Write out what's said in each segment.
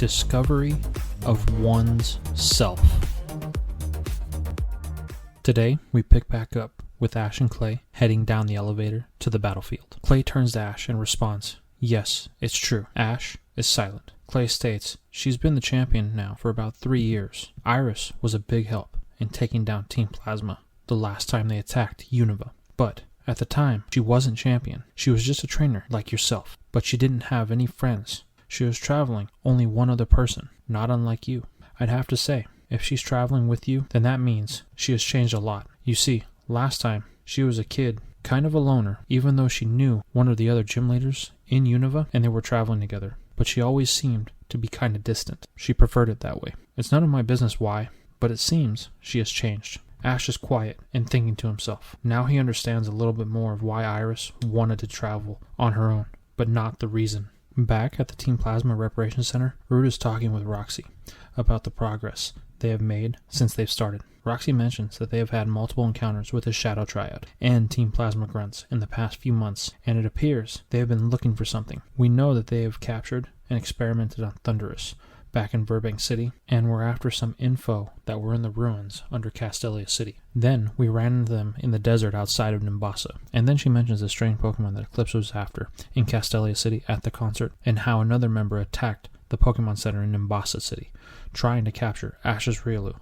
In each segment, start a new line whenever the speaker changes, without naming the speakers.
Discovery of one's self. Today, we pick back up with Ash and Clay heading down the elevator to the battlefield. Clay turns to Ash and responds, "Yes, it's true." Ash is silent. Clay states she's been the champion now for about 3 years. Iris was a big help in taking down Team Plasma the last time they attacked Unova. But at the time, she wasn't champion. She was just a trainer like yourself. But she didn't have any friends. She was traveling only one other person, not unlike you. I'd have to say, if she's traveling with you, then that means she has changed a lot. You see, last time, she was a kid, kind of a loner, even though she knew one of the other gym leaders in Unova and they were traveling together. But she always seemed to be kind of distant. She preferred it that way. It's none of my business why, but it seems she has changed. Ash is quiet and thinking to himself. Now he understands a little bit more of why Iris wanted to travel on her own, but not the reason. Back at the Team Plasma Reparation Center, ROOD is talking with ROXY about the progress they have made since they've started. ROXY mentions that they have had multiple encounters with his Shadow Triad and Team Plasma Grunts in the past few months, and it appears they have been looking for something. We know that they have captured and experimented on Thunderous back in Burbank City, and were after some info that were in the ruins under Castelia City. Then we ran into them in the desert outside of Nimbasa, and then she mentions the strange Pokemon that Eclipse was after in Castelia City at the concert, and how another member attacked the Pokemon Center in Nimbasa City, trying to capture Ash's Riolu.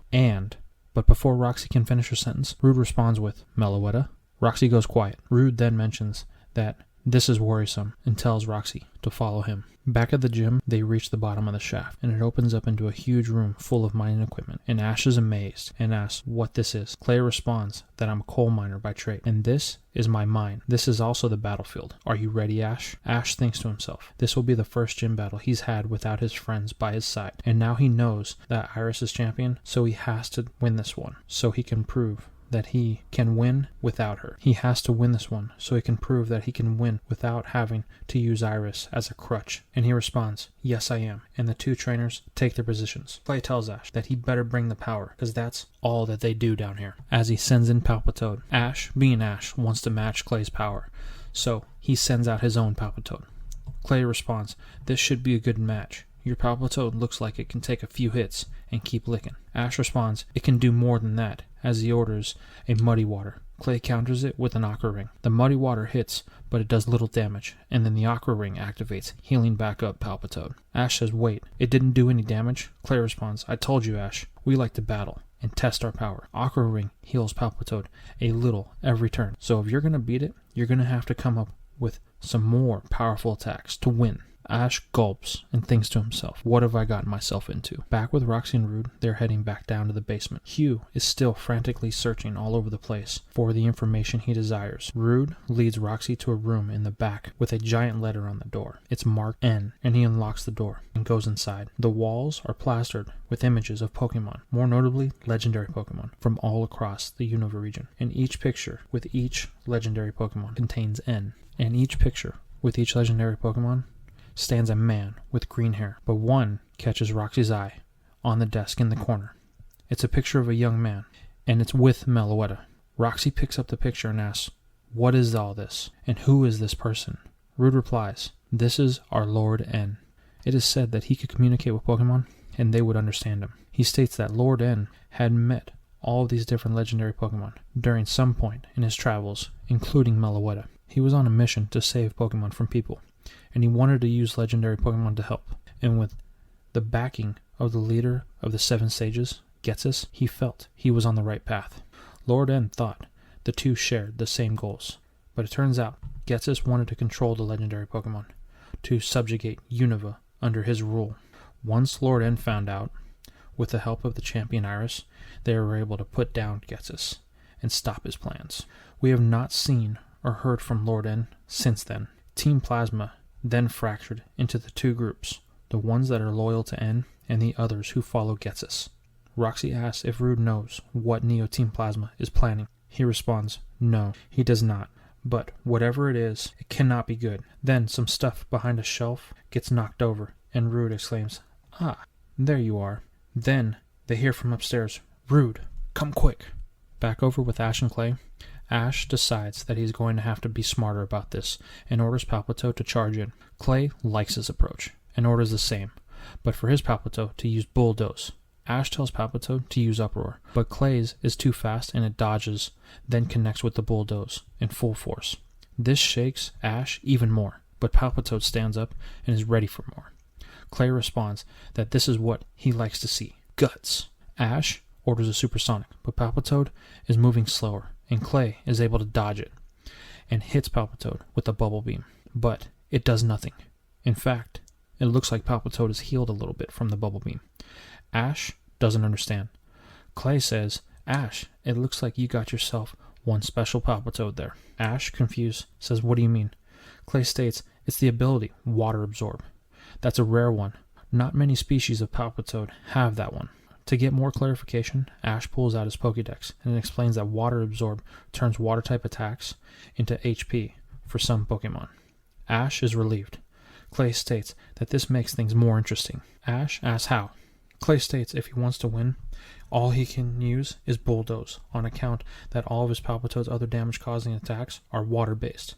But before ROXY can finish her sentence, ROOD responds with, "Meloetta?" ROXY goes quiet. ROOD then mentions that this is worrisome and tells ROXY to follow him. Back at the gym, they reach the bottom of the shaft, and it opens up into a huge room full of mining equipment, and Ash is amazed and asks what this is. Clay responds that I'm a coal miner by trade, and this is my mine. This is also the battlefield. Are you ready, Ash? Ash thinks to himself, this will be the first gym battle he's had without his friends by his side, and now he knows that Iris is champion, so he has to win this one, so he can prove that he can win without her. He has to win this one so he can prove that he can win without having to use Iris as a crutch. And he responds, "Yes, I am." And the two trainers take their positions. Clay tells Ash that he better bring the power, because that's all that they do down here, as he sends in Palpitoad. Ash, being Ash, wants to match Clay's power, so he sends out his own Palpitoad. Clay responds, "This should be a good match. Your Palpitoad looks like it can take a few hits and keep licking." Ash responds, "It can do more than that," as he orders a Muddy Water. Clay counters it with an Aqua Ring. The Muddy Water hits, but it does little damage, and then the Aqua Ring activates, healing back up Palpitoad. Ash says, "Wait, it didn't do any damage?" Clay responds, "I told you, Ash, we like to battle and test our power. Aqua Ring heals Palpitoad a little every turn, so if you're going to beat it, you're going to have to come up with some more powerful attacks to win." Ash gulps and thinks to himself, what have I gotten myself into? Back with ROXY and ROOD, they're heading back down to the basement. HUGH is still frantically searching all over the place for the information he desires. ROOD leads ROXY to a room in the back with a giant letter on the door. It's marked N, and he unlocks the door and goes inside. The walls are plastered with images of Pokemon, more notably legendary Pokemon, from all across the Unova region. And each picture with each legendary Pokemon contains N. And each picture with each legendary Pokemon stands a man with green hair, but one catches ROXY's eye on the desk in the corner. It's a picture of a young man, and it's with Meloetta. ROXY picks up the picture and asks, "What is all this, and who is this person?" ROOD replies, "This is our Lord N. It is said that he could communicate with Pokemon, and they would understand him." He states that Lord N had met all of these different legendary Pokemon during some point in his travels, including Meloetta. He was on a mission to save Pokemon from people, and he wanted to use legendary Pokemon to help. And with the backing of the leader of the 7 Sages, Ghetsis, he felt he was on the right path. Lord N thought the two shared the same goals, but it turns out Ghetsis wanted to control the legendary Pokemon, to subjugate Unova under his rule. Once Lord N found out, with the help of the champion Iris, they were able to put down Ghetsis and stop his plans. We have not seen or heard from Lord N since then. Team Plasma then fractured into the two groups, the ones that are loyal to N and the others who follow Ghetsis. ROXY asks if ROOD knows what Neo Team Plasma is planning. He responds, no, he does not, but whatever it is, it cannot be good. Then some stuff behind a shelf gets knocked over, and ROOD exclaims, "Ah, there you are." Then they hear from upstairs, "ROOD, come quick." Back over with Ash and Clay, Ash decides that he's going to have to be smarter about this and orders Palpitoad to charge in. Clay likes his approach and orders the same, but for his Palpitoad to use Bulldoze. Ash tells Palpitoad to use Uproar, but Clay's is too fast and it dodges, then connects with the Bulldoze in full force. This shakes Ash even more, but Palpitoad stands up and is ready for more. Clay responds that this is what he likes to see, guts. Ash orders a Supersonic, but Palpitoad is moving slower, and Clay is able to dodge it, and hits Palpitoad with a Bubble Beam, but it does nothing. In fact, it looks like Palpitoad is healed a little bit from the Bubble Beam. Ash doesn't understand. Clay says, Ash, it looks like you got yourself one special Palpitoad there. Ash, confused, says, what do you mean? Clay states, it's the ability, Water Absorb. That's a rare one. Not many species of Palpitoad have that one. To get more clarification, Ash pulls out his Pokédex and explains that Water Absorb turns Water-type attacks into HP for some Pokemon. Ash is relieved. Clay states that this makes things more interesting. Ash asks how. Clay states if he wants to win, all he can use is Bulldoze, on account that all of his Palpitoad's other damage-causing attacks are water-based.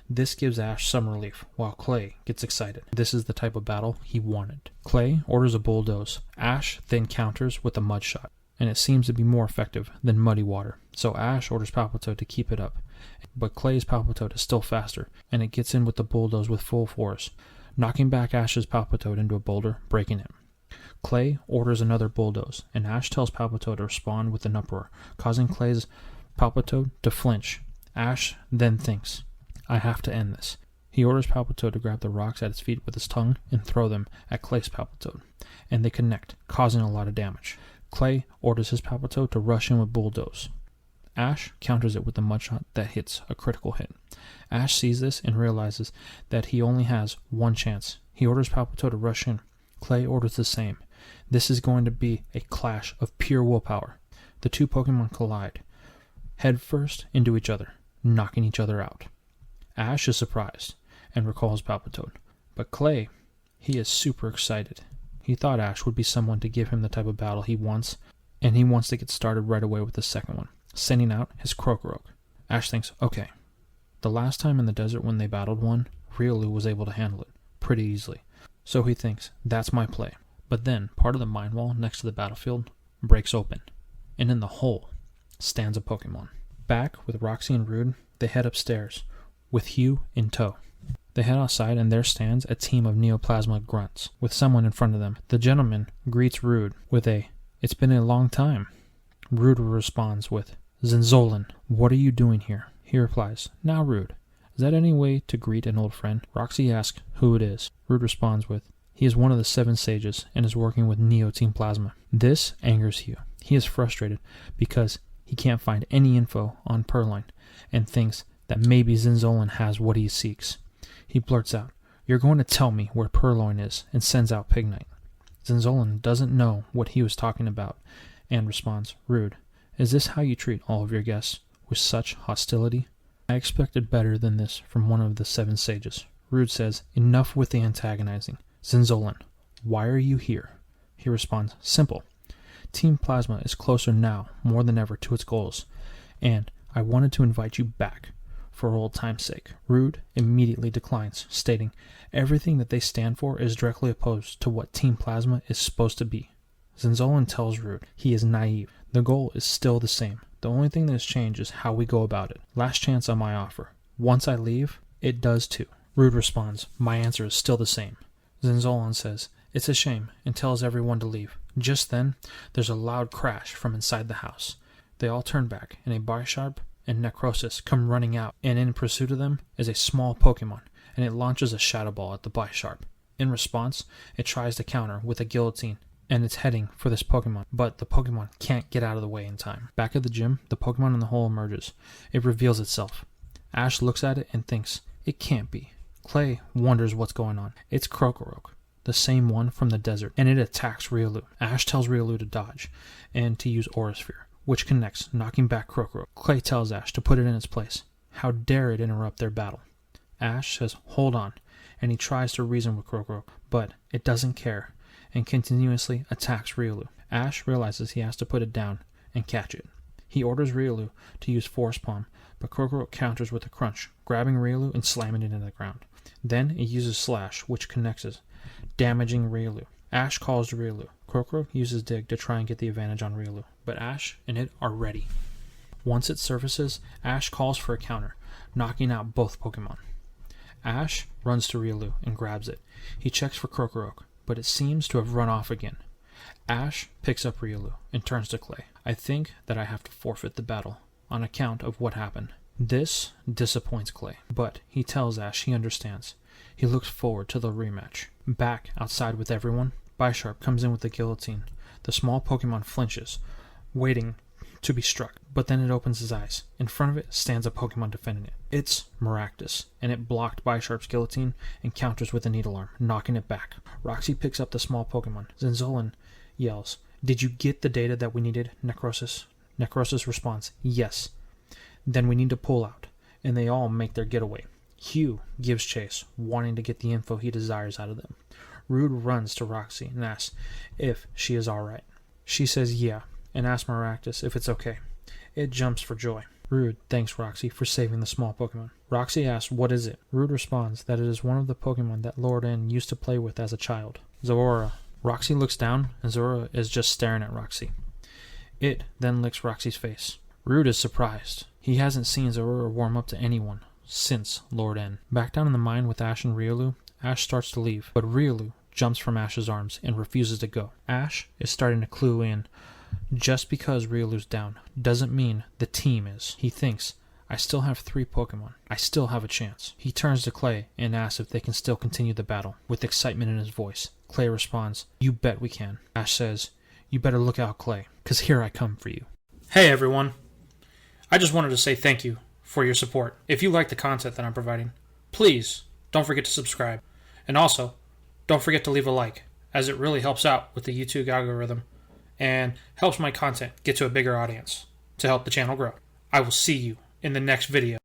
This gives Ash some relief, while Clay gets excited. This is the type of battle he wanted. Clay orders a Bulldoze. Ash then counters with a Mud Shot, and it seems to be more effective than Muddy Water. So Ash orders Palpitoad to keep it up, but Clay's Palpitoad is still faster, and it gets in with the Bulldoze with full force, knocking back Ash's Palpitoad into a boulder, breaking him. Clay orders another Bulldoze, and Ash tells Palpitoad to respond with an Uproar, causing Clay's Palpitoad to flinch. Ash then thinks, I have to end this. He orders Palpitoad to grab the rocks at its feet with his tongue and throw them at Clay's Palpitoad, and they connect, causing a lot of damage. Clay orders his Palpitoad to rush in with Bulldoze. Ash counters it with a Mud Shot that hits a critical hit. Ash sees this and realizes that he only has one chance. He orders Palpitoad to rush in. Clay orders the same. This is going to be a clash of pure willpower. The two Pokemon collide, head first into each other, knocking each other out. Ash is surprised and recalls Palpitoad, but Clay, he is super excited. He thought Ash would be someone to give him the type of battle he wants, and he wants to get started right away with the second one, sending out his Krokorok. Ash thinks, okay, the last time in the desert when they battled one, Riolu was able to handle it pretty easily. So he thinks, that's my play. But then, part of the mine wall next to the battlefield breaks open, and in the hole stands a Pokemon. Back with Roxy and Rood, they head upstairs, with HUGH in tow. They head outside, and there stands a team of Neoplasma grunts, with someone in front of them. The gentleman greets Rood with a, it's been a long time. Rood responds with, Zinzolin, what are you doing here? He replies, now Rood, is that any way to greet an old friend? Roxy asks who it is. Rood responds with, he is one of the 7 sages and is working with Neo Team Plasma. This angers HUGH. He is frustrated because he can't find any info on PURLOIN and thinks that maybe Zinzolin has what he seeks. He blurts out, you're going to tell me where PURLOIN is, and sends out Pignite. Zinzolin doesn't know what he was talking about and responds, Rood, is this how you treat all of your guests, with such hostility? I expected better than this from one of the 7 sages. Rood says, enough with the antagonizing. Zinzolin, why are you here? He responds, simple. Team Plasma is closer now, more than ever, to its goals, and I wanted to invite you back, for old time's sake. Rood immediately declines, stating, everything that they stand for is directly opposed to what Team Plasma is supposed to be. Zinzolin tells Rood he is naive. The goal is still the same. The only thing that has changed is how we go about it. Last chance on my offer. Once I leave, it does too. Rood responds, my answer is still the same. Zinzolin says, it's a shame, and tells everyone to leave. Just then, there's a loud crash from inside the house. They all turn back, and a Bisharp and Necrosis come running out, and in pursuit of them is a small Pokemon, and it launches a Shadow Ball at the Bisharp. In response, it tries to counter with a Guillotine, and it's heading for this Pokemon, but the Pokemon can't get out of the way in time. Back at the gym, the Pokemon in the hole emerges. It reveals itself. Ash looks at it and thinks, it can't be. Clay wonders what's going on. It's Krokorok, the same one from the desert, and it attacks Riolu. Ash tells Riolu to dodge, and to use Aura Sphere, which connects, knocking back Krokorok. Clay tells Ash to put it in its place. How dare it interrupt their battle? Ash says, hold on, and he tries to reason with Krokorok, but it doesn't care, and continuously attacks Riolu. Ash realizes he has to put it down and catch it. He orders Riolu to use Force Palm, but Krokorok counters with a crunch, grabbing Riolu and slamming it into the ground. Then it uses Slash, which connects, damaging Riolu. Ash calls to Riolu. Krokorok uses Dig to try and get the advantage on Riolu, but Ash and it are ready. Once it surfaces, Ash calls for a counter, knocking out both Pokemon. Ash runs to Riolu and grabs it. He checks for Krokorok, but it seems to have run off again. Ash picks up Riolu and turns to Clay. I think that I have to forfeit the battle on account of what happened. This disappoints Clay, but he tells Ash he understands. He looks forward to the rematch. Back outside with everyone, Bisharp comes in with the guillotine. The small Pokemon flinches, waiting to be struck, but then it opens his eyes. In front of it stands a Pokemon defending it. It's Maractus, and it blocked Bisharp's guillotine and counters with a Needle Arm, knocking it back. Roxy picks up the small Pokemon. Zinzolin yells, "Did you get the data that we needed, Necrosis?" Necrosis responds, "Yes." Then we need to pull out, and they all make their getaway. Hugh gives chase, wanting to get the info he desires out of them. Rood runs to Roxy and asks if she is alright. She says yeah, and asks Maractus if it's okay. It jumps for joy. Rood thanks Roxy for saving the small Pokemon. Roxy asks what is it. Rood responds that it is one of the Pokemon that Lord N used to play with as a child. Zora. Roxy looks down, and Zora is just staring at Roxy. It then licks Roxy's face. Rood is surprised. He hasn't seen Zora warm up to anyone since Lord N. Back down in the mine with Ash and Riolu, Ash starts to leave, but Riolu jumps from Ash's arms and refuses to go. Ash is starting to clue in. Just because Riolu's down doesn't mean the team is. He thinks, I still have 3 Pokemon. I still have a chance. He turns to Clay and asks if they can still continue the battle, with excitement in his voice. Clay responds, "You bet we can." Ash says, "You better look out, Clay, 'cause here I come for you." Hey everyone. I just wanted to say thank you for your support. If you like the content that I'm providing, please don't forget to subscribe. And also, don't forget to leave a like, as it really helps out with the YouTube algorithm and helps my content get to a bigger audience to help the channel grow. I will see you in the next video.